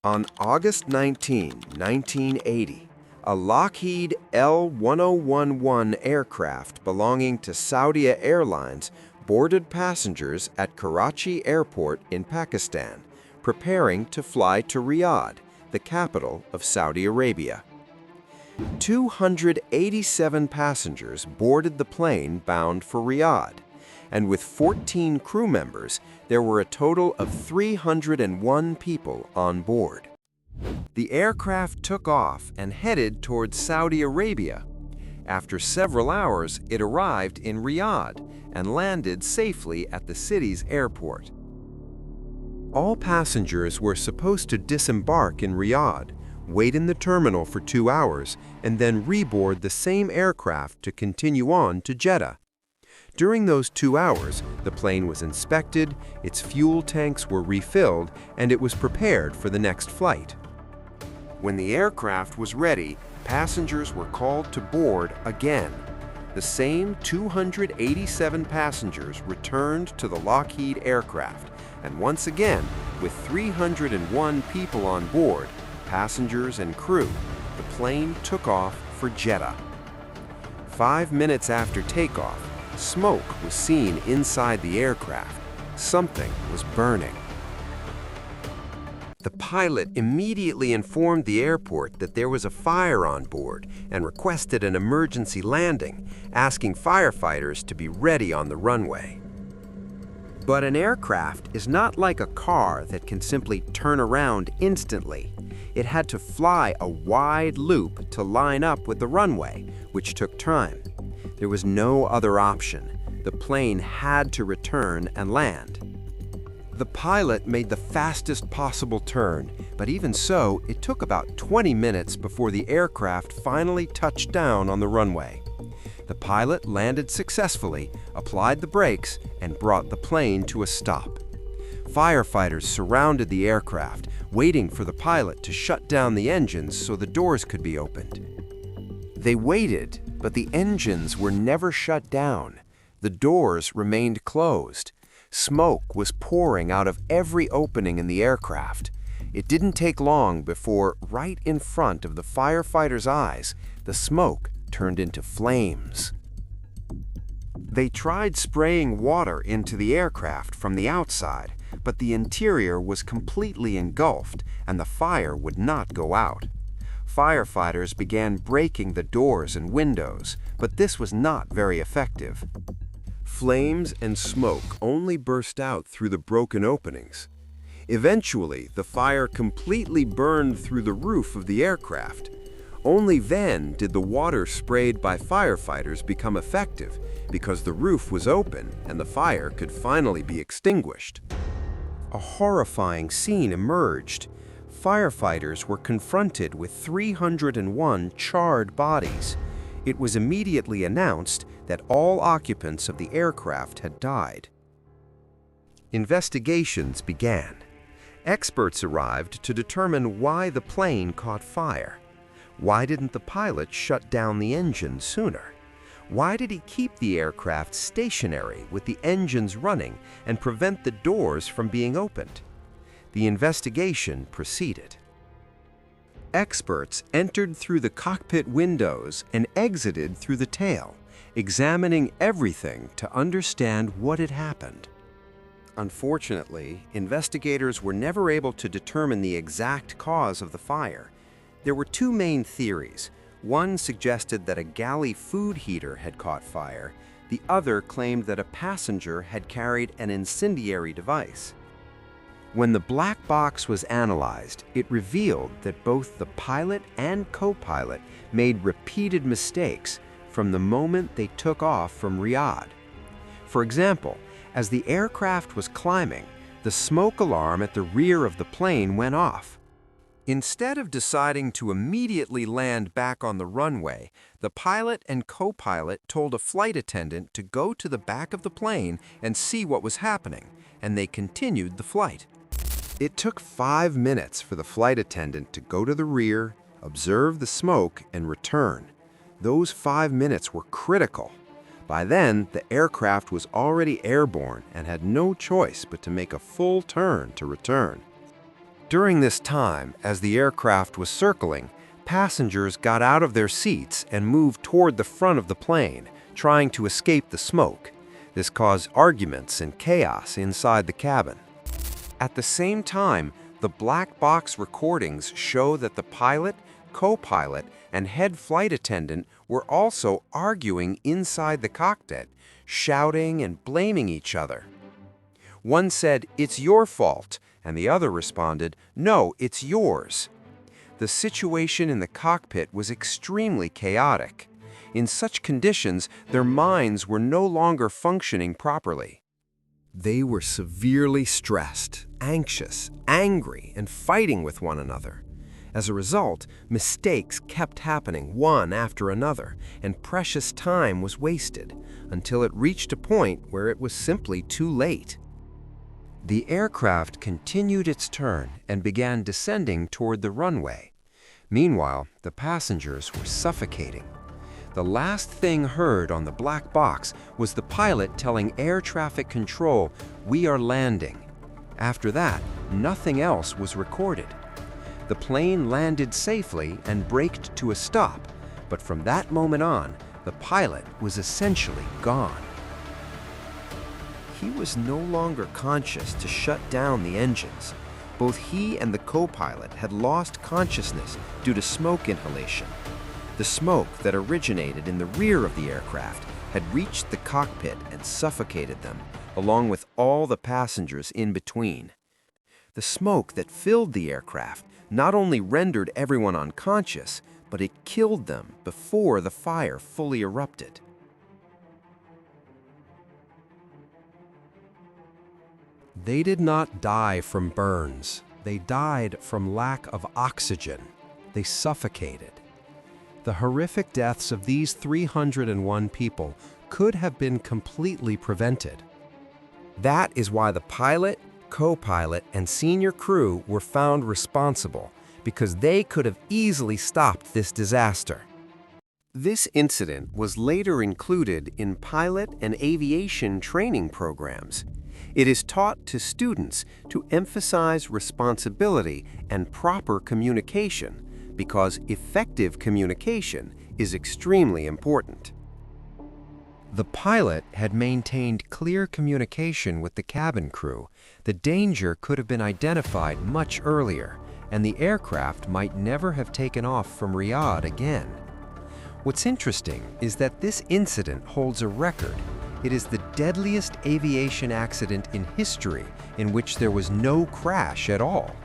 On August 19, 1980, a Lockheed L-1011 aircraft belonging to Saudia Airlines boarded passengers at Karachi Airport in Pakistan, preparing to fly to Riyadh, the capital of Saudi Arabia. 287 passengers boarded the plane bound for Riyadh, and with 14 crew members, there were a total of 301 people on board. The aircraft took off and headed towards Saudi Arabia. After several hours, it arrived in Riyadh and landed safely at the city's airport. All passengers were supposed to disembark in Riyadh, wait in the terminal for 2 hours, and then reboard the same aircraft to continue on to Jeddah. During those 2 hours, the plane was inspected, its fuel tanks were refilled, and it was prepared for the next flight. When the aircraft was ready, passengers were called to board again. The same 287 passengers returned to the Lockheed aircraft, and once again, with 301 people on board, passengers and crew, the plane took off for Jeddah. 5 minutes after takeoff, smoke was seen inside the aircraft. Something was burning. The pilot immediately informed the airport that there was a fire on board and requested an emergency landing, asking firefighters to be ready on the runway. But an aircraft is not like a car that can simply turn around instantly. It had to fly a wide loop to line up with the runway, which took time. There was no other option. The plane had to return and land. The pilot made the fastest possible turn, but even so, it took about 20 minutes before the aircraft finally touched down on the runway. The pilot landed successfully, applied the brakes, and brought the plane to a stop. Firefighters surrounded the aircraft, waiting for the pilot to shut down the engines so the doors could be opened. They waited, but the engines were never shut down. The doors remained closed. Smoke was pouring out of every opening in the aircraft. It didn't take long before, right in front of the firefighters' eyes, the smoke turned into flames. They tried spraying water into the aircraft from the outside, but the interior was completely engulfed and the fire would not go out. Firefighters began breaking the doors and windows, but this was not very effective. Flames and smoke only burst out through the broken openings. Eventually, the fire completely burned through the roof of the aircraft. Only then did the water sprayed by firefighters become effective, because the roof was open and the fire could finally be extinguished. A horrifying scene emerged. Firefighters were confronted with 301 charred bodies. It was immediately announced that all occupants of the aircraft had died. Investigations began. Experts arrived to determine why the plane caught fire. Why didn't the pilot shut down the engine sooner? Why did he keep the aircraft stationary with the engines running and prevent the doors from being opened? The investigation proceeded. Experts entered through the cockpit windows and exited through the tail, examining everything to understand what had happened. Unfortunately, investigators were never able to determine the exact cause of the fire. There were two main theories. One suggested that a galley food heater had caught fire. The other claimed that a passenger had carried an incendiary device. When the black box was analyzed, it revealed that both the pilot and co-pilot made repeated mistakes from the moment they took off from Riyadh. For example, as the aircraft was climbing, the smoke alarm at the rear of the plane went off. Instead of deciding to immediately land back on the runway, the pilot and co-pilot told a flight attendant to go to the back of the plane and see what was happening, and they continued the flight. It took 5 minutes for the flight attendant to go to the rear, observe the smoke, and return. Those 5 minutes were critical. By then, the aircraft was already airborne and had no choice but to make a full turn to return. During this time, as the aircraft was circling, passengers got out of their seats and moved toward the front of the plane, trying to escape the smoke. This caused arguments and chaos inside the cabin. At the same time, the black box recordings show that the pilot, co-pilot, and head flight attendant were also arguing inside the cockpit, shouting and blaming each other. One said, "It's your fault," and the other responded, "No, it's yours." The situation in the cockpit was extremely chaotic. In such conditions, their minds were no longer functioning properly. They were severely stressed, anxious, angry, and fighting with one another. As a result, mistakes kept happening one after another, and precious time was wasted until it reached a point where it was simply too late. The aircraft continued its turn and began descending toward the runway. Meanwhile, the passengers were suffocating. The last thing heard on the black box was the pilot telling air traffic control, "We are landing." After that, nothing else was recorded. The plane landed safely and braked to a stop, but from that moment on, the pilot was essentially gone. He was no longer conscious to shut down the engines. Both he and the co-pilot had lost consciousness due to smoke inhalation. The smoke that originated in the rear of the aircraft had reached the cockpit and suffocated them, along with all the passengers in between. The smoke that filled the aircraft not only rendered everyone unconscious, but it killed them before the fire fully erupted. They did not die from burns. They died from lack of oxygen. They suffocated. The horrific deaths of these 301 people could have been completely prevented. That is why the pilot, co-pilot, and senior crew were found responsible, because they could have easily stopped this disaster. This incident was later included in pilot and aviation training programs. It is taught to students to emphasize responsibility and proper communication, because effective communication is extremely important. The pilot had maintained clear communication with the cabin crew. The danger could have been identified much earlier, and the aircraft might never have taken off from Riyadh again. What's interesting is that this incident holds a record. It is the deadliest aviation accident in history in which there was no crash at all.